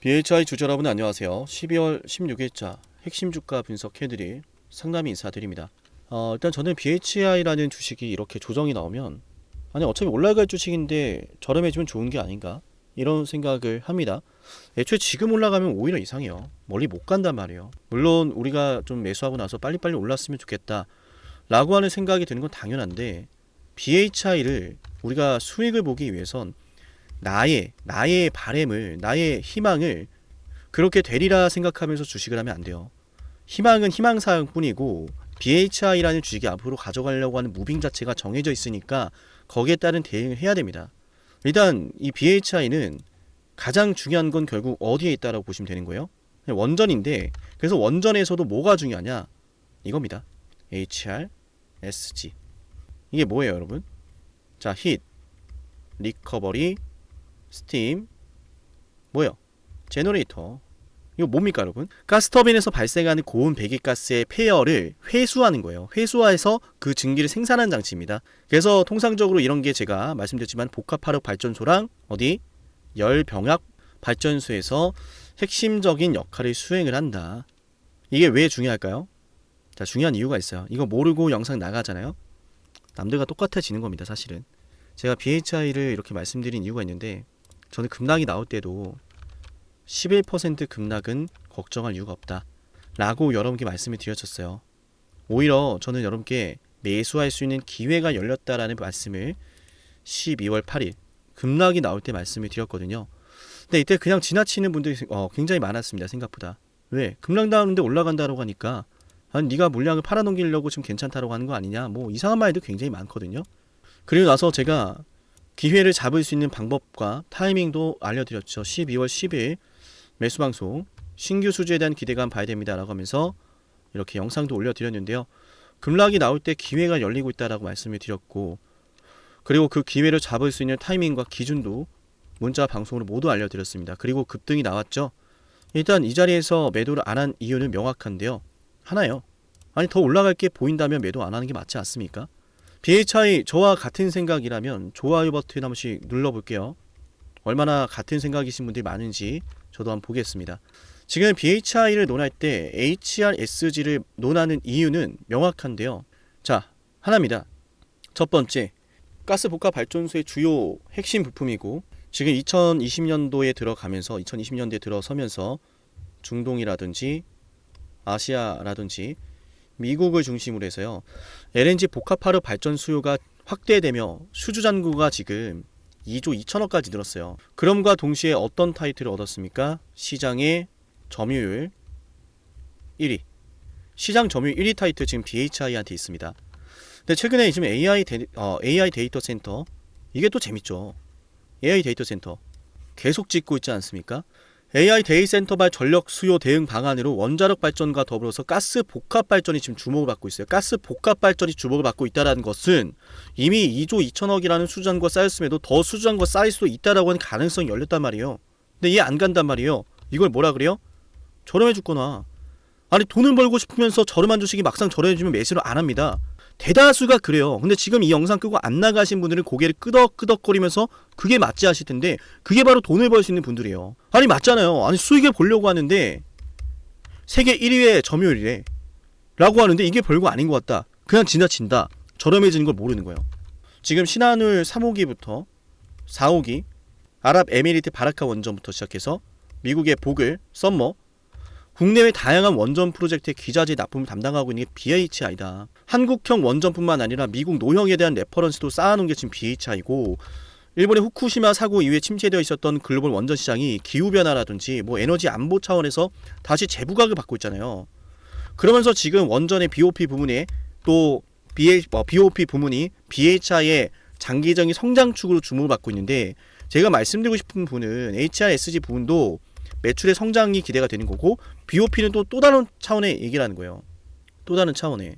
BHI 주주 여러분 안녕하세요. 12월 16일자 핵심 주가 분석해드릴 상담 인사드립니다. 일단 저는 BHI라는 주식이 이렇게 조정이 나오면 아니 어차피 올라갈 주식인데 저렴해지면 좋은 게 아닌가 이런 생각을 합니다. 애초에 지금 올라가면 오히려 이상해요. 멀리 못 간단 말이에요. 물론 우리가 좀 매수하고 나서 빨리빨리 올랐으면 좋겠다 라고 하는 생각이 드는 건 당연한데 BHI를 우리가 수익을 보기 위해선 나의 바램을, 나의 희망을 그렇게 되리라 생각하면서 주식을 하면 안 돼요. 희망은 희망사항 뿐이고 BHI라는 주식이 앞으로 가져가려고 하는 무빙 자체가 정해져 있으니까 거기에 따른 대응을 해야 됩니다. 일단 이 BHI는 가장 중요한 건 결국 어디에 있다라고 보시면 되는 거예요. 원전인데 그래서 원전에서도 뭐가 중요하냐 이겁니다. HR, SG 이게 뭐예요 여러분? 자, 히트, 리커버리, 스팀, 뭐요? 제너레이터. 이거 뭡니까 여러분? 가스터빈에서 발생하는 고온 배기가스의 폐열을 회수하는 거예요. 회수해서 그 증기를 생산하는 장치입니다. 그래서 통상적으로 이런 게 제가 말씀드렸지만 복합화력 발전소랑 어디? 열병합 발전소에서 핵심적인 역할을 수행을 한다. 이게 왜 중요할까요? 자, 중요한 이유가 있어요. 이거 모르고 영상 나가잖아요. 남들과 똑같아지는 겁니다 사실은. 제가 BHI를 이렇게 말씀드린 이유가 있는데 저는 급락이 나올 때도 11% 급락은 걱정할 이유가 없다 라고 여러분께 말씀을 드렸었어요. 오히려 저는 여러분께 매수할 수 있는 기회가 열렸다라는 말씀을 12월 8일 급락이 나올 때 말씀을 드렸거든요. 근데 이때 그냥 지나치는 분들이 굉장히 많았습니다. 생각보다. 왜? 급락 나오는데 올라간다고 하니까 아니 네가 물량을 팔아넘기려고 지금 괜찮다고 하는 거 아니냐 뭐 이상한 말도 굉장히 많거든요. 그리고 나서 제가 기회를 잡을 수 있는 방법과 타이밍도 알려드렸죠. 12월 10일 매수방송 신규 수주에 대한 기대감 봐야 됩니다 라고 하면서 이렇게 영상도 올려드렸는데요. 급락이 나올 때 기회가 열리고 있다라고 말씀을 드렸고 그리고 그 기회를 잡을 수 있는 타이밍과 기준도 문자 방송으로 모두 알려드렸습니다. 그리고 급등이 나왔죠. 일단 이 자리에서 매도를 안 한 이유는 명확한데요. 하나요. 아니 더 올라갈 게 보인다면 매도 안 하는 게 맞지 않습니까? BHI 저와 같은 생각이라면 좋아요 버튼 한 번씩 눌러볼게요. 얼마나 같은 생각이신 분들이 많은지 저도 한번 보겠습니다. 지금 BHI를 논할 때 HRSG를 논하는 이유는 명확한데요. 자, 하나입니다. 첫 번째, 가스복합발전소의 주요 핵심 부품이고 지금 2020년도에 들어가면서 2020년대에 들어서면서 중동이라든지 아시아라든지 미국을 중심으로 해서요. LNG 복합화력 발전 수요가 확대되며 수주 잔고가 지금 2조 2천억까지 늘었어요. 그럼과 동시에 어떤 타이틀을 얻었습니까? 시장의 점유율 1위. 시장 점유율 1위 타이틀 지금 BHI한테 있습니다. 근데 최근에 지금 AI 데이터 센터 이게 또 재밌죠. AI 데이터 센터 계속 짓고 있지 않습니까? AI 데이센터발 전력 수요 대응 방안으로 원자력 발전과 더불어서 가스 복합 발전이 지금 주목을 받고 있어요. 가스 복합 발전이 주목을 받고 있다는 것은 이미 2조 2천억이라는 수주잔고가 쌓였음에도 더 수주잔고가 쌓일 수도 있다라고 하는 가능성이 열렸단 말이에요. 근데 이해 안 간단 말이에요. 이걸 뭐라 그래요? 저렴해 죽거나. 아니 돈을 벌고 싶으면서 저렴한 주식이 막상 저렴해지면 매수를 안 합니다. 대다수가 그래요. 근데 지금 이 영상 끄고 안 나가신 분들은 고개를 끄덕끄덕거리면서 그게 맞지 하실 텐데 그게 바로 돈을 벌 수 있는 분들이에요. 아니 맞잖아요. 아니 수익을 보려고 하는데 세계 1위의 점유율이래 라고 하는데 이게 별거 아닌 것 같다. 그냥 지나친다. 저렴해지는 걸 모르는 거예요. 지금 신한울 3호기부터 4호기 아랍에미리트 바라카 원전부터 시작해서 미국의 보글, 썸머 국내외 다양한 원전 프로젝트의 기자재 납품을 담당하고 있는 게 BHI다. 한국형 원전뿐만 아니라 미국 노형에 대한 레퍼런스도 쌓아놓은 게 지금 BHI고 일본의 후쿠시마 사고 이후에 침체되어 있었던 글로벌 원전 시장이 기후변화라든지 뭐 에너지 안보 차원에서 다시 재부각을 받고 있잖아요. 그러면서 지금 원전의 BOP 부문에 또 BOP 부문이 BHI의 장기적인 성장축으로 주목을 받고 있는데 제가 말씀드리고 싶은 부분은 HRSG 부분도 매출의 성장이 기대가 되는 거고 BOP는 또 다른 차원의 얘기를 하는 거예요. 또 다른 차원의.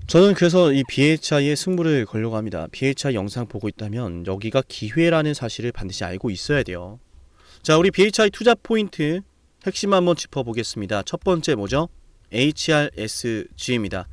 저는 그래서 이 BHI의 승부를 걸려고 합니다. BHI 영상 보고 있다면 여기가 기회라는 사실을 반드시 알고 있어야 돼요. 자, 우리 BHI 투자 포인트 핵심 한번 짚어보겠습니다. 첫 번째 뭐죠? HRSG입니다.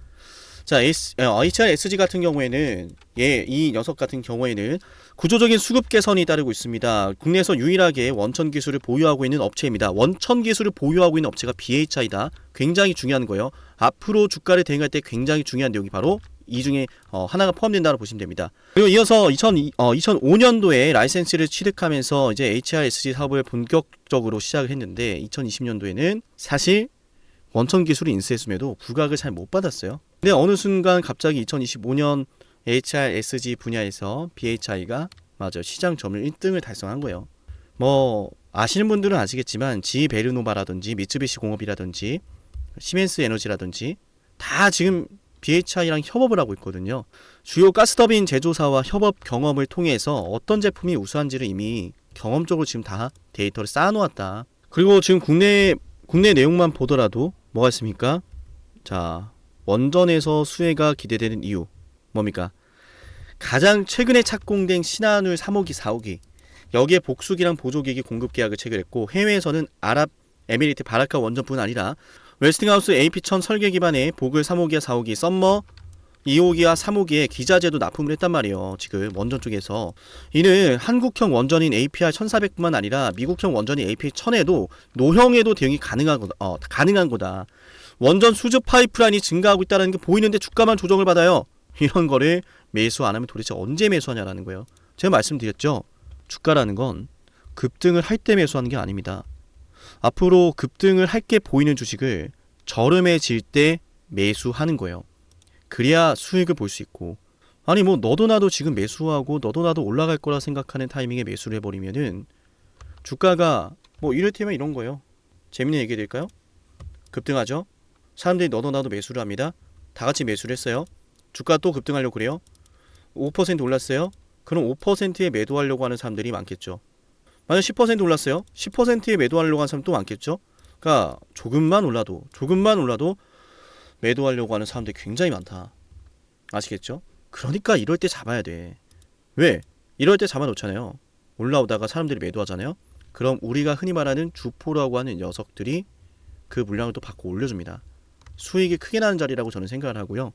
자, HRSG 같은 경우에는 이 녀석 같은 경우에는 구조적인 수급 개선이 따르고 있습니다. 국내에서 유일하게 원천 기술을 보유하고 있는 업체입니다. 원천 기술을 보유하고 있는 업체가 BHI다. 굉장히 중요한 거예요. 앞으로 주가를 대응할 때 굉장히 중요한 내용이 바로 이 중에 하나가 포함된다고 보시면 됩니다. 그리고 이어서 2005년도에 라이센스를 취득하면서 이제 HRSG 사업을 본격적으로 시작을 했는데 2020년도에는 사실 원천 기술을 인수했음에도 부각을 잘 못 받았어요. 근데 어느 순간 갑자기 2025년 HRSG 분야에서 BHI가 맞아요. 시장 점유율 1등을 달성한 거예요. 뭐 아시는 분들은 아시겠지만 GE 베르노바라든지 미쯔비시 공업이라든지 시멘스 에너지라든지 다 지금 BHI랑 협업을 하고 있거든요. 주요 가스터빈 제조사와 협업 경험을 통해서 어떤 제품이 우수한지를 이미 경험적으로 지금 다 데이터를 쌓아놓았다. 그리고 지금 국내 내용만 보더라도 뭐가 있습니까? 자, 원전에서 수혜가 기대되는 이유 뭡니까? 가장 최근에 착공된 신한울 3호기, 4호기 여기에 복수기랑 보조기기 공급 계약을 체결했고 해외에서는 아랍에미리트 바라카 원전뿐 아니라 웨스팅하우스 AP1000 설계 기반의 보글 3호기와 4호기, 썸머 2호기와 3호기에 기자재도 납품을 했단 말이에요. 지금 원전 쪽에서 이는 한국형 원전인 APR1400뿐만 아니라 미국형 원전인 APR1000에도 노형에도 대응이 가능한 거다. 원전 수주 파이프라인이 증가하고 있다는 게 보이는데 주가만 조정을 받아요. 이런 거를 매수 안 하면 도대체 언제 매수하냐라는 거예요. 제가 말씀드렸죠. 주가라는 건 급등을 할 때 매수하는 게 아닙니다. 앞으로 급등을 할 게 보이는 주식을 저렴해질 때 매수하는 거예요. 그래야 수익을 볼 수 있고, 아니 뭐 너도 나도 지금 매수하고 너도 나도 올라갈 거라 생각하는 타이밍에 매수를 해버리면은 주가가 뭐 이를테면 이런 거예요. 재밌는 얘기 드릴까요? 급등하죠. 사람들이 너도 나도 매수를 합니다. 다 같이 매수를 했어요. 주가 또 급등하려고 그래요. 5% 올랐어요. 그럼 5%에 매도하려고 하는 사람들이 많겠죠. 만약 10% 올랐어요. 10%에 매도하려고 하는 사람 또 많겠죠. 그러니까 조금만 올라도 매도하려고 하는 사람들이 굉장히 많다. 아시겠죠? 그러니까 이럴 때 잡아야 돼. 왜? 이럴 때 잡아놓잖아요. 올라오다가 사람들이 매도하잖아요. 그럼 우리가 흔히 말하는 주포라고 하는 녀석들이 그 물량을 또 받고 올려줍니다. 수익이 크게 나는 자리라고 저는 생각을 하고요.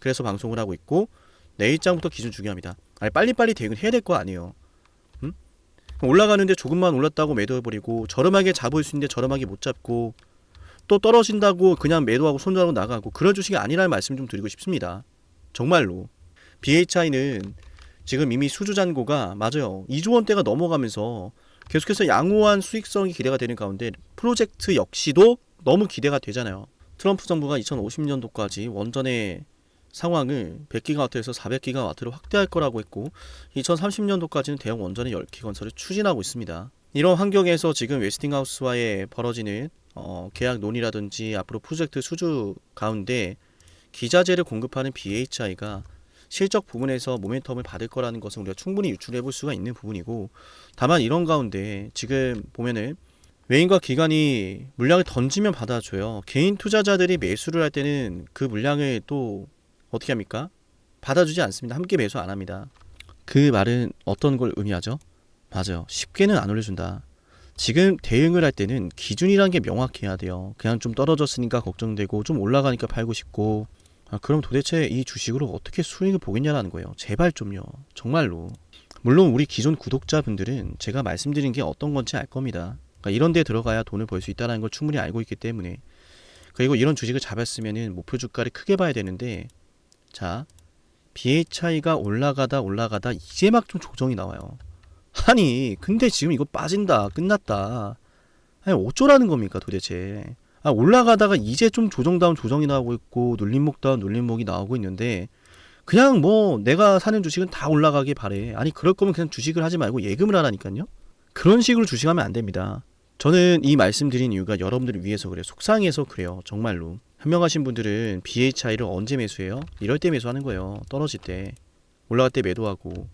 그래서 방송을 하고 있고 내일장부터 기준 중요합니다. 아니 빨리빨리 대응을 해야 될 거 아니에요. 응? 올라가는데 조금만 올랐다고 매도해버리고 저렴하게 잡을 수 있는데 저렴하게 못 잡고 또 떨어진다고 그냥 매도하고 손절하고 나가고 그런 주식이 아니라는 말씀 좀 드리고 싶습니다. 정말로 BHI는 지금 이미 수주 잔고가 맞아요. 2조 원대가 넘어가면서 계속해서 양호한 수익성이 기대가 되는 가운데 프로젝트 역시도 너무 기대가 되잖아요. 트럼프 정부가 2050년도까지 원전의 상황을 100기가와트에서 400기가와트로 확대할 거라고 했고 2030년도까지는 대형 원전의 10기 건설을 추진하고 있습니다. 이런 환경에서 지금 웨스팅하우스와의 벌어지는 계약 논의라든지 앞으로 프로젝트 수주 가운데 기자재를 공급하는 BHI가 실적 부분에서 모멘텀을 받을 거라는 것은 우리가 충분히 유출해 볼 수가 있는 부분이고, 다만 이런 가운데 지금 보면은 외인과 기관이 물량을 던지면 받아줘요. 개인 투자자들이 매수를 할 때는 그 물량을 또 어떻게 합니까? 받아주지 않습니다. 함께 매수 안 합니다. 그 말은 어떤 걸 의미하죠? 맞아요. 쉽게는 안 올려준다. 지금 대응을 할 때는 기준이란 게 명확해야 돼요. 그냥 좀 떨어졌으니까 걱정되고 좀 올라가니까 팔고 싶고, 그럼 도대체 이 주식으로 어떻게 수익을 보겠냐라는 거예요. 제발 좀요. 정말로. 물론 우리 기존 구독자분들은 제가 말씀드린 게 어떤 건지 알 겁니다. 그러니까 이런 데 들어가야 돈을 벌 수 있다는 걸 충분히 알고 있기 때문에. 그리고 이런 주식을 잡았으면은 목표 주가를 크게 봐야 되는데, 자, BHI가 올라가다 이제 막 좀 조정이 나와요. 아니 근데 지금 이거 빠진다 끝났다. 아니 어쩌라는 겁니까 도대체. 올라가다가 이제 좀 조정다운 조정이 나오고 있고 눌림목다운 눌림목이 나오고 있는데 그냥 뭐 내가 사는 주식은 다 올라가길 바래. 아니 그럴 거면 그냥 주식을 하지 말고 예금을 하라니까요. 그런 식으로 주식하면 안 됩니다. 저는 이 말씀드린 이유가 여러분들을 위해서 그래요. 속상해서 그래요. 정말로. 현명하신 분들은 BHI를 언제 매수해요? 이럴 때 매수하는 거예요. 떨어질 때. 올라갈 때 매도하고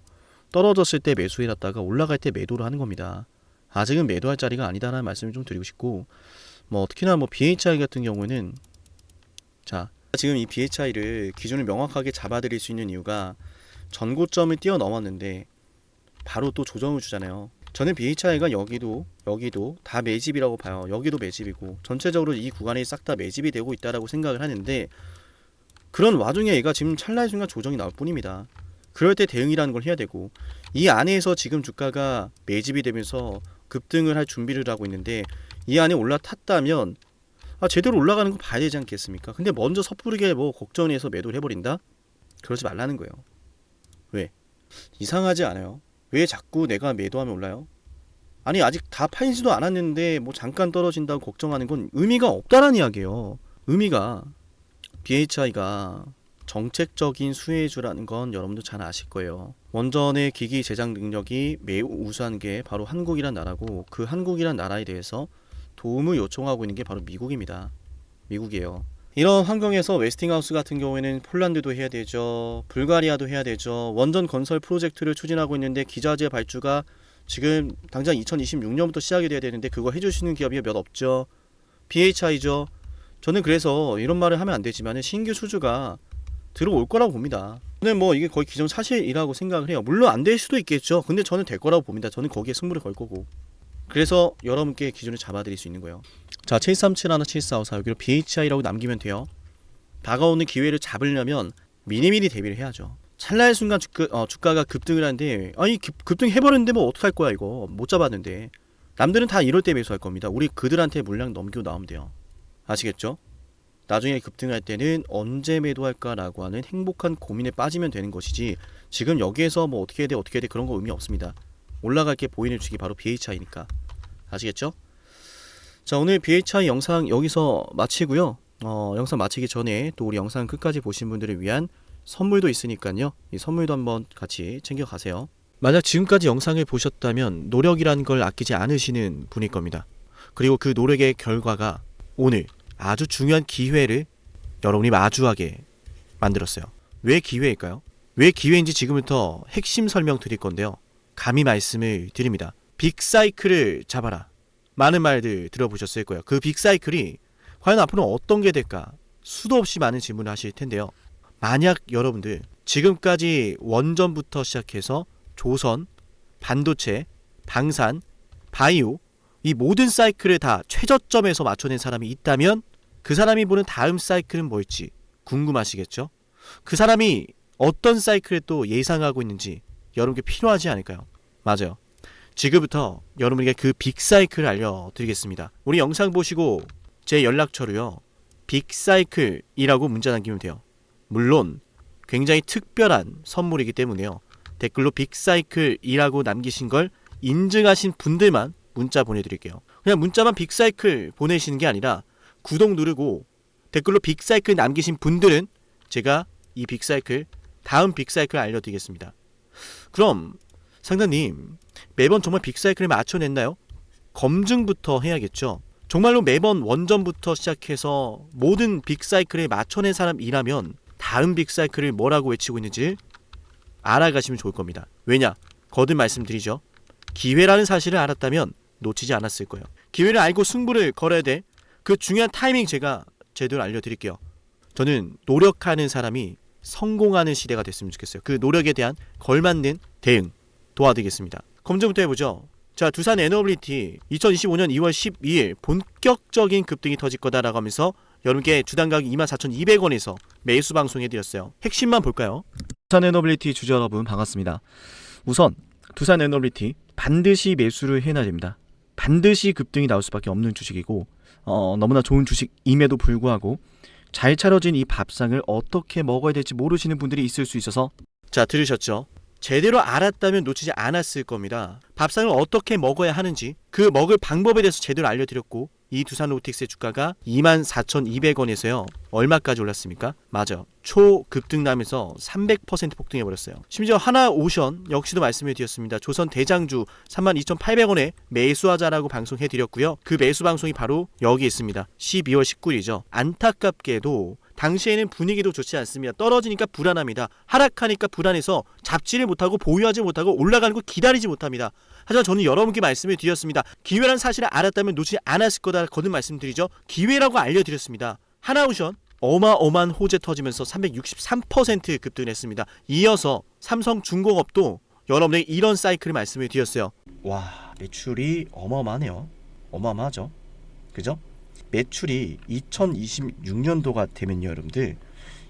떨어졌을 때 매수해놨다가 올라갈 때 매도를 하는 겁니다. 아직은 매도할 자리가 아니다라는 말씀을 좀 드리고 싶고, 뭐 특히나 뭐 BHI 같은 경우는 자 지금 이 BHI를 기준을 명확하게 잡아드릴 수 있는 이유가 전고점을 뛰어넘었는데 바로 또 조정을 주잖아요. 저는 BHI가 여기도 다 매집이라고 봐요. 여기도 매집이고 전체적으로 이 구간이 싹 다 매집이 되고 있다라고 생각을 하는데 그런 와중에 얘가 지금 찰나의 순간 조정이 나올 뿐입니다. 그럴 때 대응이라는 걸 해야 되고, 이 안에서 지금 주가가 매집이 되면서 급등을 할 준비를 하고 있는데, 이 안에 올라탔다면 제대로 올라가는 거 봐야 되지 않겠습니까? 근데 먼저 섣부르게 뭐 걱정해서 매도를 해버린다? 그러지 말라는 거예요. 왜? 이상하지 않아요? 왜 자꾸 내가 매도하면 올라요? 아니 아직 다 팔지도 않았는데 뭐 잠깐 떨어진다고 걱정하는 건 의미가 없다는 이야기예요. 의미가 BHI가 정책적인 수혜주라는 건 여러분도 잘 아실 거예요. 원전의 기기 제작 능력이 매우 우수한 게 바로 한국이란 나라고, 그 한국이란 나라에 대해서 도움을 요청하고 있는 게 바로 미국입니다. 미국이에요. 이런 환경에서 웨스팅하우스 같은 경우에는 폴란드도 해야 되죠. 불가리아도 해야 되죠. 원전 건설 프로젝트를 추진하고 있는데 기자재 발주가 지금 당장 2026년부터 시작이 돼야 되는데 그거 해주시는 기업이 몇 없죠. BHI죠. 저는 그래서 이런 말을 하면 안 되지만 신규 수주가 들어올 거라고 봅니다. 저는 뭐 이게 거의 기정사실이라고 생각을 해요. 물론 안 될 수도 있겠죠. 근데 저는 될 거라고 봅니다. 저는 거기에 승부를 걸 거고. 그래서 여러분께 기준을 잡아드릴 수 있는 거예요. 자, 7371, 7454 여기로 BHI라고 남기면 돼요. 다가오는 기회를 잡으려면 미리미리 대비를 해야죠. 찰나의 순간 주가가 급등을 하는데, 아니 급등해버렸는데 뭐 어떡할 거야 이거. 못 잡았는데. 남들은 다 이럴 때 매수할 겁니다. 우리 그들한테 물량 넘기고 나오면 돼요. 아시겠죠? 나중에 급등할 때는 언제 매도할까라고 하는 행복한 고민에 빠지면 되는 것이지, 지금 여기에서 뭐 어떻게 해야 돼 그런 거 의미 없습니다. 올라갈 게 보이는 주식이 바로 BHI니까. 아시겠죠? 자, 오늘 BHI 영상 여기서 마치고요. 영상 마치기 전에 또 우리 영상 끝까지 보신 분들을 위한 선물도 있으니까요. 이 선물도 한번 같이 챙겨가세요. 만약 지금까지 영상을 보셨다면 노력이라는 걸 아끼지 않으시는 분일 겁니다. 그리고 그 노력의 결과가 오늘 아주 중요한 기회를 여러분이 마주하게 만들었어요. 왜 기회일까요? 왜 기회인지 지금부터 핵심 설명 드릴 건데요. 감히 말씀을 드립니다. 빅사이클을 잡아라. 많은 말들 들어보셨을 거예요. 그 빅사이클이 과연 앞으로 어떤 게 될까? 수도 없이 많은 질문을 하실 텐데요. 만약 여러분들 지금까지 원전부터 시작해서 조선, 반도체, 방산, 바이오 이 모든 사이클을 다 최저점에서 맞춰낸 사람이 있다면 그 사람이 보는 다음 사이클은 뭘지 궁금하시겠죠? 그 사람이 어떤 사이클을 또 예상하고 있는지 여러분께 필요하지 않을까요? 맞아요. 지금부터 여러분에게 그 빅사이클을 알려드리겠습니다. 우리 영상 보시고 제 연락처로요. 빅사이클이라고 문자 남기면 돼요. 물론 굉장히 특별한 선물이기 때문에요. 댓글로 빅사이클이라고 남기신 걸 인증하신 분들만 문자 보내드릴게요. 그냥 문자만 빅사이클 보내시는 게 아니라 구독 누르고 댓글로 빅사이클 남기신 분들은 제가 이 빅사이클 다음 빅사이클 알려드리겠습니다. 그럼 상담님 매번 정말 빅사이클에 맞춰냈나요? 검증부터 해야겠죠. 정말로 매번 원전부터 시작해서 모든 빅사이클에 맞춰낸 사람이라면 다음 빅사이클을 뭐라고 외치고 있는지 알아가시면 좋을 겁니다. 왜냐? 거듭 말씀드리죠. 기회라는 사실을 알았다면 놓치지 않았을 거예요. 기회를 알고 승부를 걸어야 돼. 그 중요한 타이밍 제가 제대로 알려드릴게요. 저는 노력하는 사람이 성공하는 시대가 됐으면 좋겠어요. 그 노력에 대한 걸맞는 대응 도와드리겠습니다. 검증부터 해보죠. 자, 두산 에너빌리티 2025년 2월 12일 본격적인 급등이 터질 거다라고 하면서 여러분께 주당 가격 24,200원에서 매수 방송해드렸어요. 핵심만 볼까요? 두산 에너빌리티 주주 여러분 반갑습니다. 우선 두산 에너빌리티 반드시 매수를 해놔야 됩니다. 반드시 급등이 나올 수밖에 없는 주식이고 너무나 좋은 주식임에도 불구하고 잘 차려진 이 밥상을 어떻게 먹어야 될지 모르시는 분들이 있을 수 있어서, 자, 들으셨죠? 제대로 알았다면 놓치지 않았을 겁니다. 밥상을 어떻게 먹어야 하는지 그 먹을 방법에 대해서 제대로 알려드렸고, 이 두산 로보틱스의 주가가 24,200원에서요 얼마까지 올랐습니까? 맞아, 초급등 나면서 300% 폭등해버렸어요. 심지어 하나오션 역시도 말씀을 드렸습니다. 조선 대장주 32,800원에 매수하자라고 방송해드렸고요. 그 매수 방송이 바로 여기 있습니다. 12월 19일이죠. 안타깝게도 당시에는 분위기도 좋지 않습니다. 떨어지니까 불안합니다. 하락하니까 불안해서 잡지를 못하고 보유하지 못하고 올라가는 거 기다리지 못합니다. 하지만 저는 여러분께 말씀을 드렸습니다. 기회라는 사실을 알았다면 놓치지 않았을 거다 거듭 말씀드리죠. 기회라고 알려드렸습니다. 하나오션 어마어마한 호재 터지면서 363% 급등했습니다. 이어서 삼성중공업도 여러분에게 이런 사이클을 말씀을 드렸어요. 와, 매출이 어마어마하네요. 어마어마하죠. 그죠? 매출이 2026년도가 되면요 여러분들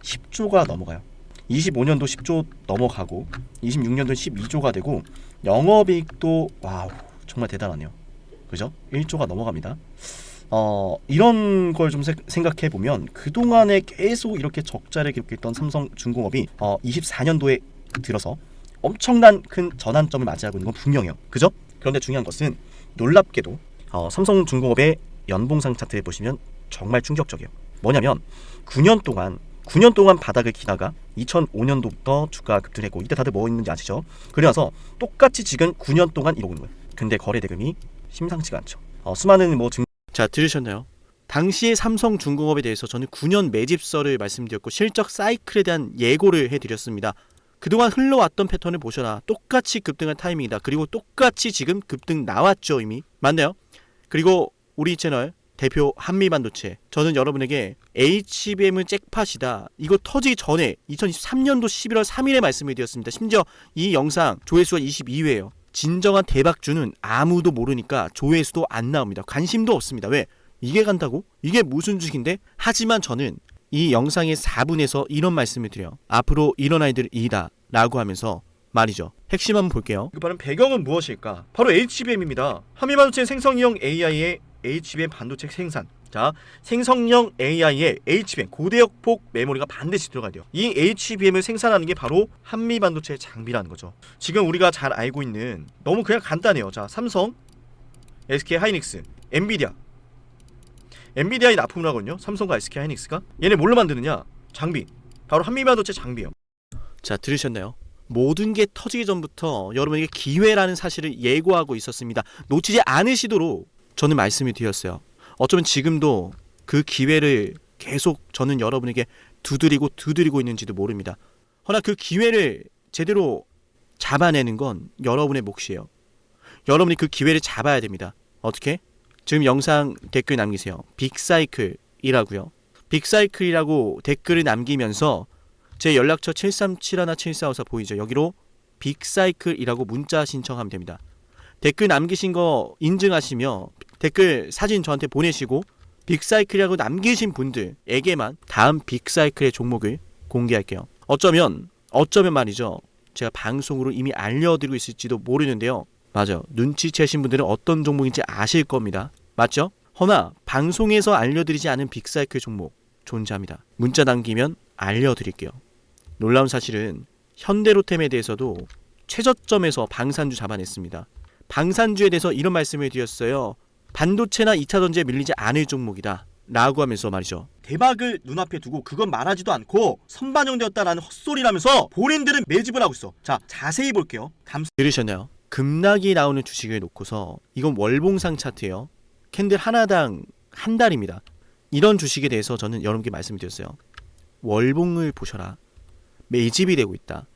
10조가 넘어가요. 25년도 10조 넘어가고 26년도 12조가 되고 영업이익도 와우 정말 대단하네요. 그죠? 1조가 넘어갑니다. 이런 걸 좀 생각해 보면 그동안에 계속 이렇게 적자를 기록했던 삼성중공업이 24년도에 들어서 엄청난 큰 전환점을 맞이하고 있는 건 분명해요. 그죠? 그런데 중요한 것은 놀랍게도 삼성중공업의 연봉상 차트에 보시면 정말 충격적이에요. 뭐냐면 9년 동안 바닥을 기다가 2005년도부터 주가가 급등했고 이때 다들 뭐 있는지 아시죠? 그래서 똑같이 지금 9년 동안 이러고 있는 거예요. 근데 거래 대금이 심상치가 않죠. 수많은 자, 들으셨나요? 당시의 삼성중공업에 대해서 저는 9년 매집설을 말씀드렸고 실적 사이클에 대한 예고를 해드렸습니다. 그동안 흘러왔던 패턴을 보셔라. 똑같이 급등한 타이밍이다. 그리고 똑같이 지금 급등 나왔죠 이미. 맞나요? 그리고 우리 채널 대표 한미반도체, 저는 여러분에게 HBM은 잭팟이다. 이거 터지기 전에 2023년도 11월 3일에 말씀을 드렸습니다. 심지어 이 영상 조회수가 22회예요. 진정한 대박주는 아무도 모르니까 조회수도 안 나옵니다. 관심도 없습니다. 왜? 이게 간다고? 이게 무슨 주식인데? 하지만 저는 이 영상의 4분에서 이런 말씀을 드려요. 앞으로 이런 아이들 이다 라고 하면서 말이죠. 핵심 한번 볼게요. 그 바로 배경은 무엇일까? 바로 HBM입니다. 한미반도체 생성형 AI의 HBM 반도체 생산. 자, 생성형 AI의 HBM 고대역폭 메모리가 반드시 들어가야 돼요. 이 HBM을 생산하는 게 바로 한미반도체 장비라는 거죠. 지금 우리가 잘 알고 있는 너무 그냥 간단해요. 자, 삼성, SK하이닉스, 엔비디아에 납품을 하거든요. 삼성과 SK하이닉스가. 얘네 뭘로 만드느냐? 장비. 바로 한미반도체 장비예요. 자, 들으셨나요? 모든 게 터지기 전부터 여러분에게 기회라는 사실을 예고하고 있었습니다. 놓치지 않으시도록 저는 말씀을 드렸어요. 어쩌면 지금도 그 기회를 계속 저는 여러분에게 두드리고 있는지도 모릅니다. 허나 그 기회를 제대로 잡아내는 건 여러분의 몫이에요. 여러분이 그 기회를 잡아야 됩니다. 어떻게? 지금 영상 댓글 남기세요. 빅사이클이라고요. 빅사이클이라고 댓글을 남기면서 제 연락처 737-1454 보이죠? 여기로 빅사이클이라고 문자 신청하면 됩니다. 댓글 남기신 거 인증하시며 댓글 사진 저한테 보내시고 빅사이클이라고 남기신 분들에게만 다음 빅사이클의 종목을 공개할게요. 어쩌면 말이죠. 제가 방송으로 이미 알려드리고 있을지도 모르는데요. 맞아요. 눈치채신 분들은 어떤 종목인지 아실 겁니다. 맞죠? 허나 방송에서 알려드리지 않은 빅사이클 종목 존재합니다. 문자 남기면 알려드릴게요. 놀라운 사실은 현대로템에 대해서도 최저점에서 방산주 잡아냈습니다. 방산주에 대해서 이런 말씀을 드렸어요. 반도체나 2차전지에 밀리지 않을 종목이다 라고 하면서 말이죠. 대박을 눈앞에 두고 그건 말하지도 않고 선반영되었다라는 헛소리라면서 본인들은 매집을 하고 있어. 자, 자세히 볼게요. 들으셨나요? 급락이 나오는 주식을 놓고서 이건 월봉상 차트예요. 캔들 하나당 한 달입니다. 이런 주식에 대해서 저는 여러분께 말씀드렸어요. 월봉을 보셔라. 매집이 되고 있다.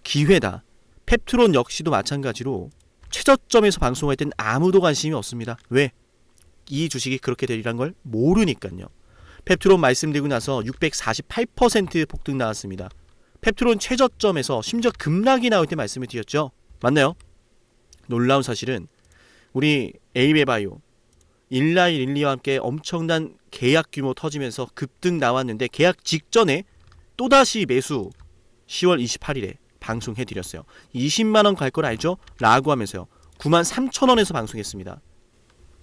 기회다. 펩트론 역시도 마찬가지로 최저점에서 방송할 땐 아무도 관심이 없습니다. 왜? 이 주식이 그렇게 되리란 걸 모르니까요. 펩트론 말씀드리고 나서 648% 폭등 나왔습니다. 펩트론 최저점에서 심지어 급락이 나올 때 말씀을 드렸죠. 맞나요? 놀라운 사실은 우리 에이베바이오, 일라이 릴리와 함께 엄청난 계약 규모 터지면서 급등 나왔는데 계약 직전에 또다시 매수 10월 28일에 방송해드렸어요. 20만원 갈 걸 알죠? 라고 하면서요. 93,000원에서 방송했습니다.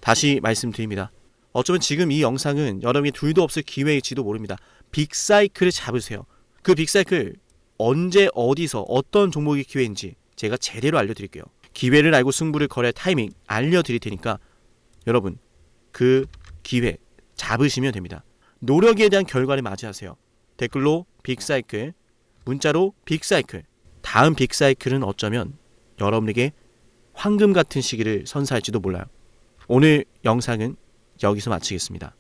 다시 말씀드립니다. 어쩌면 지금 이 영상은 여러분이 둘도 없을 기회일지도 모릅니다. 빅사이클을 잡으세요. 그 빅사이클 언제 어디서 어떤 종목이 기회인지 제가 제대로 알려드릴게요. 기회를 알고 승부를 걸어야 타이밍 알려드릴 테니까 여러분 그 기회 잡으시면 됩니다. 노력에 대한 결과를 맞이하세요. 댓글로 빅사이클, 문자로 빅사이클. 다음 빅사이클은 어쩌면 여러분에게 황금 같은 시기를 선사할지도 몰라요. 오늘 영상은 여기서 마치겠습니다.